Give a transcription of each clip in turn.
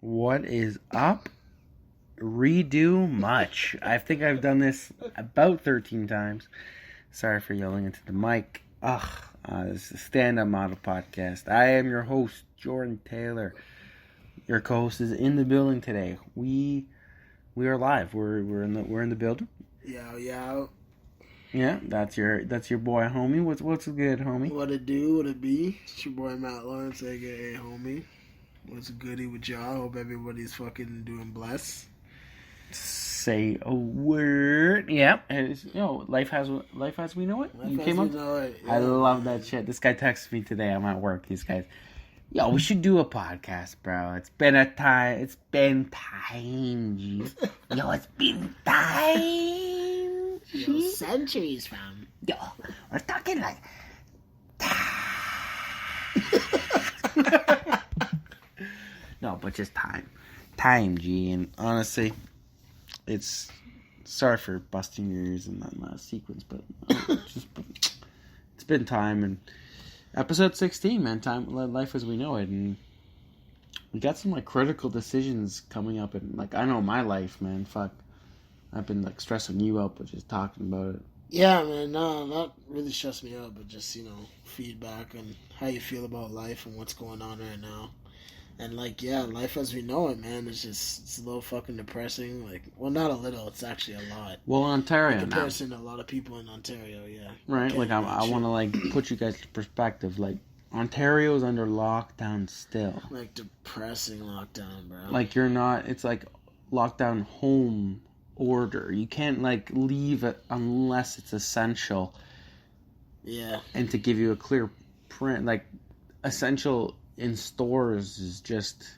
What is up? Redo much. I think I've done this about 13 times. Sorry for yelling into the mic. This is a stand-up model podcast. I am your host, Jordan Taylor. Your co-host is in the building today. We are live. We're in the building. Yeah. Yeah, that's your boy, homie. What's good, homie? What it do? What it be? It's your boy Matt Lawrence, aka homie. What's goody with y'all? Hope everybody's fucking doing blessed. Say a word. Yeah, and life as we know it. You came up. Yeah, I love that shit. This guy texted me today. I'm at work. These guys. Yo, we should do a podcast, bro. It's been time. G. Yo, it's been time. Yo, centuries, fam. Yo, we're talking like. No, but just time, G. And honestly, it's sorry for busting your ears in that last sequence, but it's been time. And episode 16, man, life as we know it, and we got some critical decisions coming up. And I know my life, man. Fuck, I've been stressing you out, but just talking about it. Yeah, man. No, not really stress me out, but just feedback and how you feel about life and what's going on right now. And life as we know it, man, it's a little fucking depressing. Well, not a little, it's actually a lot. Well, Ontario in comparison to a lot of people in Ontario, yeah. Right, I want to put you guys in perspective. Ontario's under lockdown still. Depressing lockdown, bro. You're not. It's lockdown home order. You can't leave it unless it's essential. Yeah. And to give you a clear print, essential in stores is just,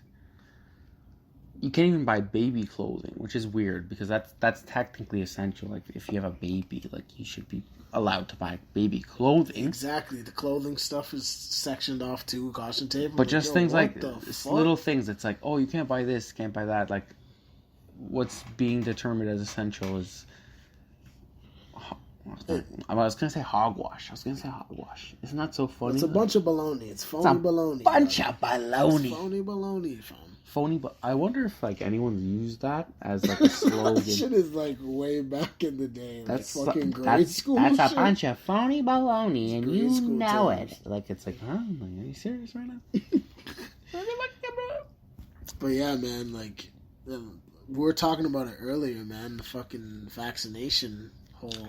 you can't even buy baby clothing, which is weird because that's technically essential. If you have a baby, you should be allowed to buy baby clothing. Exactly. The clothing stuff is sectioned off to caution tape. But just things little things. It's you can't buy this, can't buy that. What's being determined as essential is, I was going to say hogwash. Isn't that so funny? It's a bunch of baloney. It's phony baloney. Bunch of baloney. It's phony baloney, fam. Phony, but I wonder if anyone's used that as a slogan. That shit is way back in the day. That's fucking grade school. That's shit. A bunch of phony baloney, and you know times. it. It's huh? Are you serious right now? But yeah, man, we were talking about it earlier, man. The fucking vaccination whole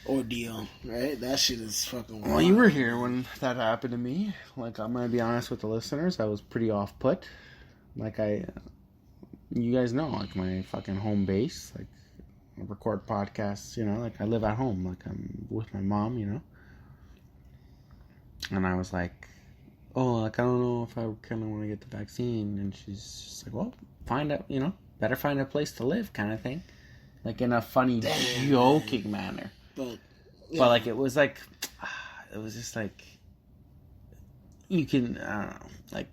ordeal, right? That shit is fucking wild. Well, you were here when that happened to me. I'm gonna be honest with the listeners, I was pretty off put. You guys know, my fucking home base. I record podcasts, I live at home, I'm with my mom, And I was I don't know if I kind of want to get the vaccine. And she's just well, find out, better find a place to live, kind of thing, in a funny, joking manner. But it was it was just you can, I don't know,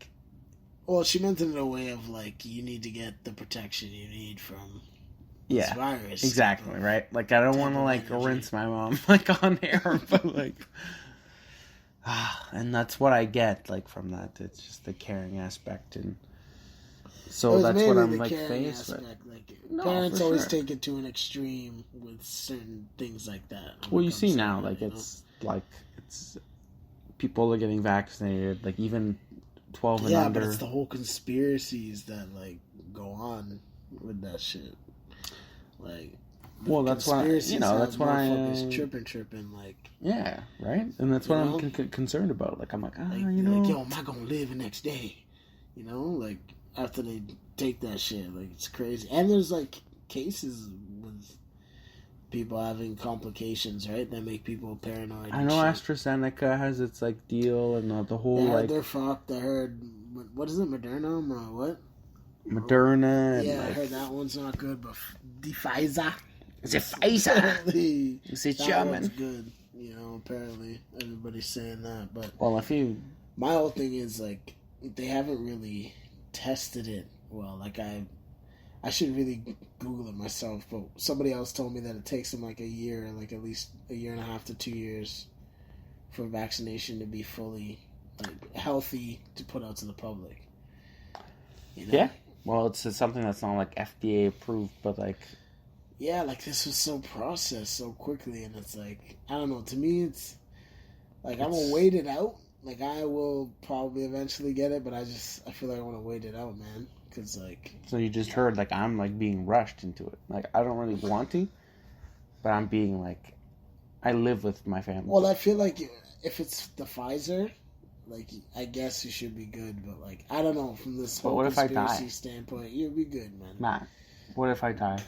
well, she meant it in a way of you need to get the protection you need from this virus. Exactly, right? I don't want to rinse my mom on air, but and that's what I get from that. It's just the caring aspect, and so that's what I'm faced with. Parents always take it to an extreme with certain things like that. Well, you see now, it's people are getting vaccinated, even 12 and under. Yeah, but it's the whole conspiracies that go on with that shit. Well, that's why that's what I tripping. Yeah, right. And that's what I'm concerned about. I'm yo, am I gonna live the next day? After they take that shit, it's crazy. And there's cases with people having complications, right? That make people paranoid. I know AstraZeneca has its deal, and the whole they're fucked. I heard, what is it, Moderna or what? Moderna. Yeah, I heard that one's not good, but the Pfizer. Is it Pfizer? Is it German? One's good. Apparently everybody's saying that, but my whole thing is they haven't really tested it well. I should really Google it myself, but somebody else told me that it takes them a year, at least a year and a half to 2 years for vaccination to be fully healthy to put out to the public. You know? Yeah. Well, it's something that's not like FDA approved, but like. Yeah, like this was so processed so quickly, and it's like, I don't know. To me, it's like I'm gonna wait it out. Like I will probably eventually get it, but I feel like I want to wait it out, man. Cause like. So you just heard like I'm like being rushed into it. Like I don't really want to, but I'm being like, I live with my family. Well, I feel like if it's the Pfizer, like I guess you should be good, but like I don't know from this whole conspiracy standpoint, you'll be good, man. Matt, what if I die?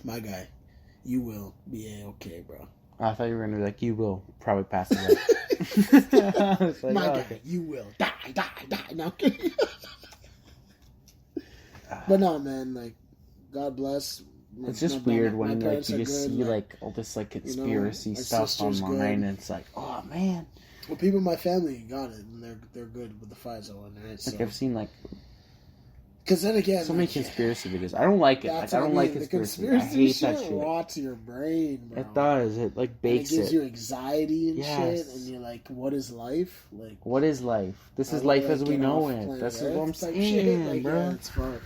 My guy, you will be okay, bro. I thought you were gonna be like, you will probably pass away. Like, my guy, okay. You will die. No, I'm kidding. But no, man, like, God bless. It's just weird when like you just see like all this like conspiracy stuff online, and it's like, oh man. Well, people in my family got it, and they're good with the Pfizer one, right? Like so. I've seen like. Because then again, so many conspiracy videos. I don't like it. Like, I don't like conspiracy. I hate that shit. It rots your brain, bro. It does. It like bakes it. It gives you anxiety and shit, and you're like, "What is life? Like, what is life? This is life as we know it. That's what I'm saying, like, bro." Yeah, it's fun.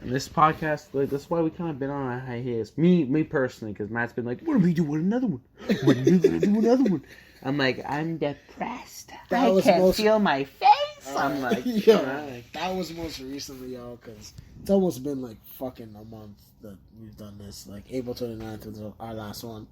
This podcast, like, that's why we kind of been on a hiatus. Me personally, because Matt's been like, "What are we doing another one? When are we gonna do another one?" I'm like, I'm depressed. I can't feel my face. I'm like, that was most recently, y'all, because it's almost been like fucking a month that we've done this. Like April 29th was our last one.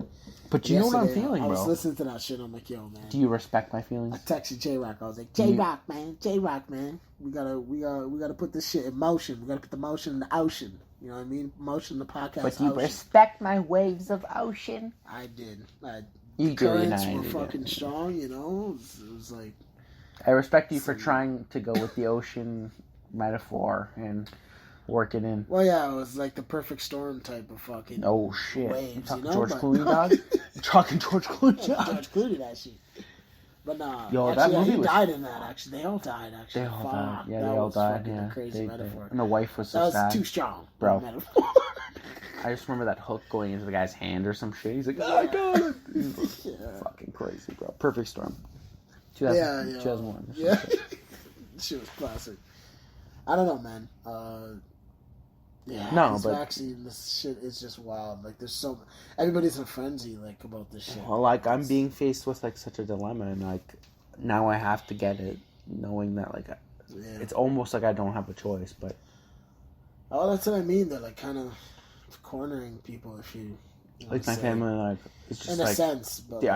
But you know what I'm feeling, bro. I was listening to that shit. I'm like, yo, man. Do you respect my feelings? I texted J-Rock. I was like, J-Rock, man. We gotta put this shit in motion. We gotta put the motion in the ocean. You know what I mean? Motion in the podcast. But you respect my waves of ocean? I did. You currents were fucking strong, you know? It was like... I respect you for trying to go with the ocean metaphor and work it in. Well, yeah, it was like the perfect storm type of fucking shit. waves, you talking you know? George Clooney, dog? You talking George Clooney, dog? George Clooney, that shit. But nah, yo, actually, that movie he died in that, actually. They all died, actually. They all died. Yeah, they all died, yeah. A crazy metaphor. And the wife was so sad. That was too strong, bro. Metaphor. I just remember that hook going into the guy's hand or some shit. He's like, oh, I got it. He's like, fucking crazy, bro. Perfect Storm. 2001. Yeah. She was classic. I don't know, man. This vaccine, this shit is just wild. Like, there's everybody's in a frenzy, like, about this shit. Well, like, I'm being faced with, like, such a dilemma, and, like, now I have to get it, knowing that, like, it's almost like I don't have a choice, but... Oh, that's what I mean, they're, like, kind of cornering people if you like, my family, like, it's just, in like... a sense, but... The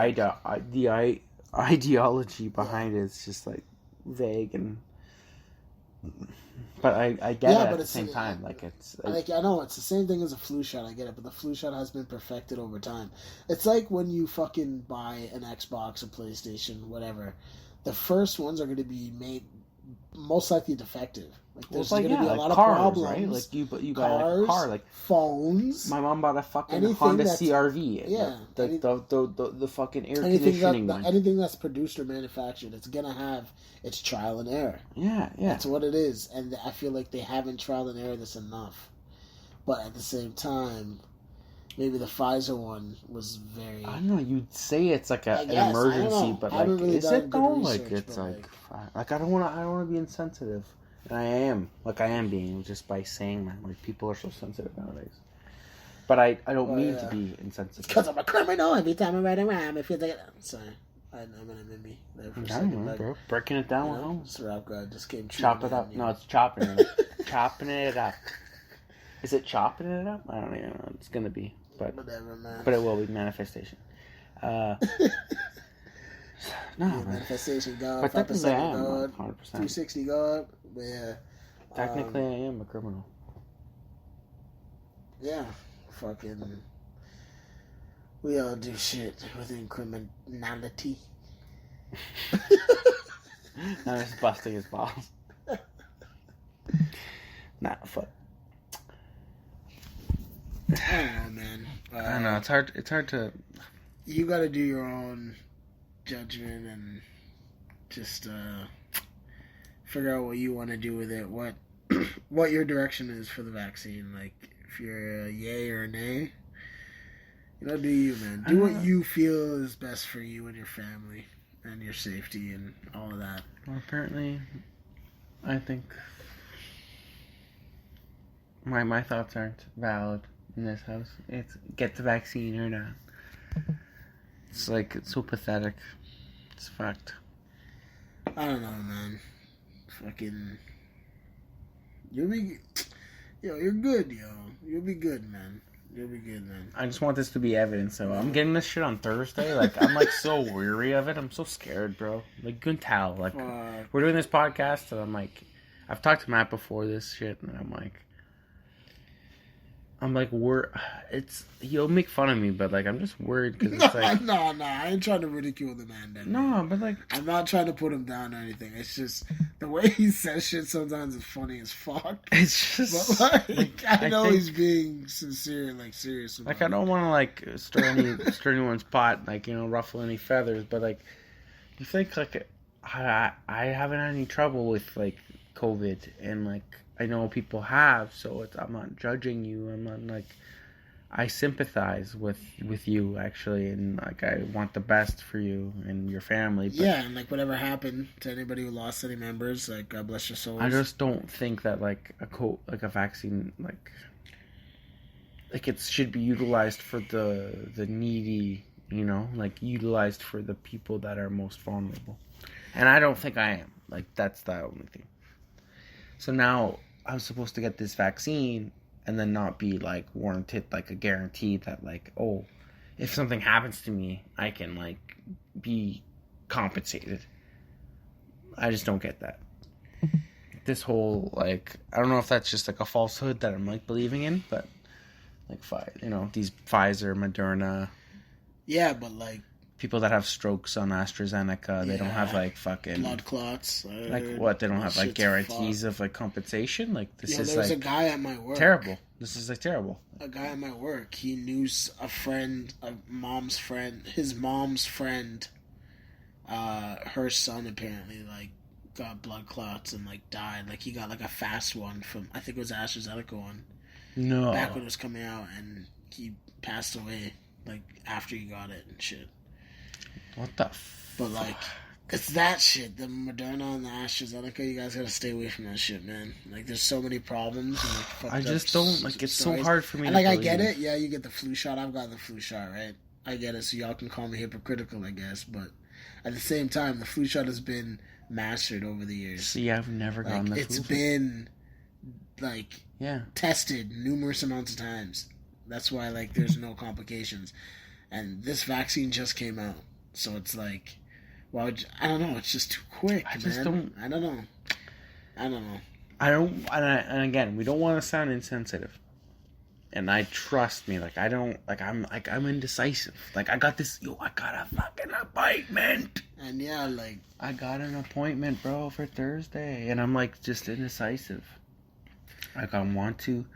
ideology behind it is just, like, vague and... But I get it at the same time. Like it's like I know it's the same thing as a flu shot. I get it, but the flu shot has been perfected over time. It's like when you fucking buy an Xbox, a PlayStation, whatever. The first ones are going to be made most likely defective. Like there's going to be a lot of problems, right? Like you cars, buy a car, like phones. My mom bought a fucking Honda CRV. Yeah, the fucking air conditioning one. Anything that's produced or manufactured, it's gonna have its trial and error. Yeah. That's what it is, and I feel like they haven't trial and error this enough. But at the same time, maybe the Pfizer one was very... I don't know, you'd say it's like an emergency, but like, really is it though? Like, it's like I don't want to be insensitive. And I am being, just by saying that. Like, people are so sensitive nowadays. But I don't mean to be insensitive. Because I'm a criminal. Every time I write a rhyme, it feels like... Sorry. I'm going to mimic there for a second. Like, bro. Breaking it down. You know, this rap guy just came true. Chop it up. No, it's chopping it up. Chopping it up. Is it chopping it up? I don't even know. It's going to be. But whatever, man. But it will be manifestation. No, manifestation God. But technically I am God, 100%. 360 God. But yeah. Technically I am a criminal. Yeah. Fucking... We all do shit within criminality. Now he's busting his balls. Nah, fuck. I don't know, man. I don't know. It's hard to... You gotta do your own judgment and just figure out what you want to do with it. What your direction is for the vaccine. Like, if you're a yay or a nay. You know, do you, man. Do what you feel is best for you and your family and your safety and all of that. Well, apparently, I think My thoughts aren't valid in this house. It's get the vaccine or not. It's like, it's so pathetic. It's fucked. I don't know, man. Fucking. You'll be. Yo, you're good, yo. You'll be good, man. You'll be good, man. I just want this to be evidence. So I'm getting this shit on Thursday. Like, I'm like so weary of it. I'm so scared, bro. Like, you can tell. Like, we're doing this podcast, and I'm like, I've talked to Matt before this shit, and I'm like, he'll make fun of me, but like, I'm just worried because it's like, no, I ain't trying to ridicule the man. Then, no, but like, I'm not trying to put him down or anything. It's just the way he says shit sometimes is funny as fuck. It's just, but like, I know he's being sincere and like serious. Like, I don't want to like stir anyone's pot, like, you know, ruffle any feathers, but like, you think like I haven't had any trouble with like COVID, and like, I know people have, so I'm not judging you. I'm not like, I sympathize with you actually, and like, I want the best for you and your family. But yeah, and like, whatever happened to anybody who lost any members, like, God bless your souls. I just don't think that like a vaccine like it should be utilized for the needy, you know, like utilized for the people that are most vulnerable, and I don't think I am. Like, that's the only thing. So now I was supposed to get this vaccine and then not be like warranted like a guarantee that like, oh, if something happens to me, I can like be compensated. I just don't get that. This whole like, I don't know if that's just like a falsehood that I'm like believing in, but like, you know, these Pfizer, Moderna. Yeah, but like, people that have strokes on AstraZeneca, they don't have like fucking blood clots. Like what? They don't have like guarantees of like compensation. Like, this is there's like a guy at my work. Terrible. This is like terrible. A guy at my work. He knew a friend, his mom's friend. Her son apparently like got blood clots and like died. Like, he got like a fast one from, I think it was AstraZeneca one. No. Back when it was coming out, and he passed away like after he got it and shit. What the But like, it's that shit. The Moderna and the AstraZeneca, you guys gotta stay away from that shit, man. Like, there's so many problems. And, like, I just don't, like, it's stories. so hard for me and, to like, I believe. get it. Yeah, you get the flu shot. I've got the flu shot, right? I get it. So y'all can call me hypocritical, I guess. But at the same time, the flu shot has been mastered over the years. See, I've never gotten the flu It's shot. been, like, tested numerous amounts of times. That's why, like, there's no complications. And this vaccine just came out. So it's like, well, I don't know. It's just too quick, I don't know. And again, we don't want to sound insensitive. And trust me, like, I don't, like, I'm indecisive. Like, I got a fucking appointment. And yeah, like, I got an appointment, bro, for Thursday. And I'm, like, just indecisive. Like, I want to.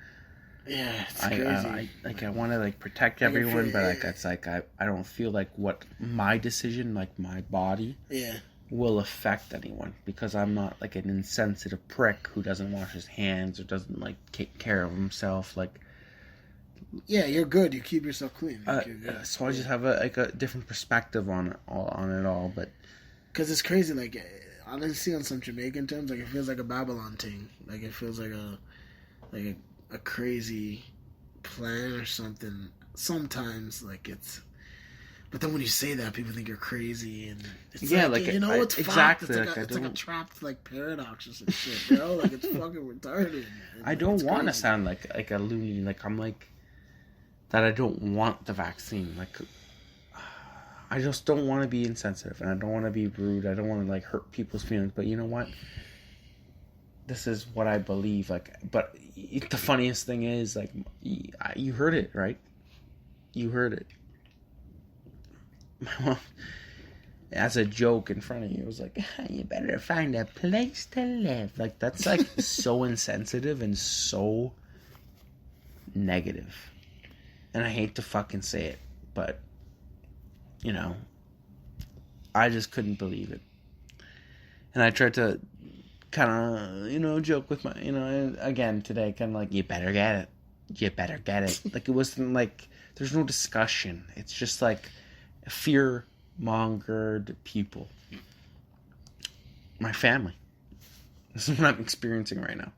Yeah, it's crazy. I want to like protect everyone, but like, it's like I don't feel like what my decision, like my body, will affect anyone, because I'm not like an insensitive prick who doesn't wash his hands or doesn't like take care of himself. Like, yeah, you're good. You keep yourself clean. Like, you're good. So I just have a different perspective on it all, but because it's crazy. Like, honestly, on some Jamaican terms, like, it feels like a Babylon thing. Like, it feels like a crazy plan or something. Sometimes, like, it's, but then when you say that, people think you're crazy, and it's you know what's exactly fucked? It's like a trapped like paradox or some shit, bro. Like, it's fucking retarded. I don't want to sound like a loony. Like, I'm like that. I don't want the vaccine. Like, I just don't want to be insensitive, and I don't want to be rude. I don't want to like hurt people's feelings. But you know what? This is what I believe. Like, but the funniest thing is, like, you heard it, right? You heard it. My mom, as a joke in front of you, it was like, you better find a place to live. Like, that's like so insensitive and so negative. And I hate to fucking say it, but, you know, I just couldn't believe it. And I tried to kind of, you know, joke with my, you know, again today, kind of like, you better get it. You better get it. Like, it wasn't like, there's no discussion. It's just like fear-mongered people. My family. This is what I'm experiencing right now.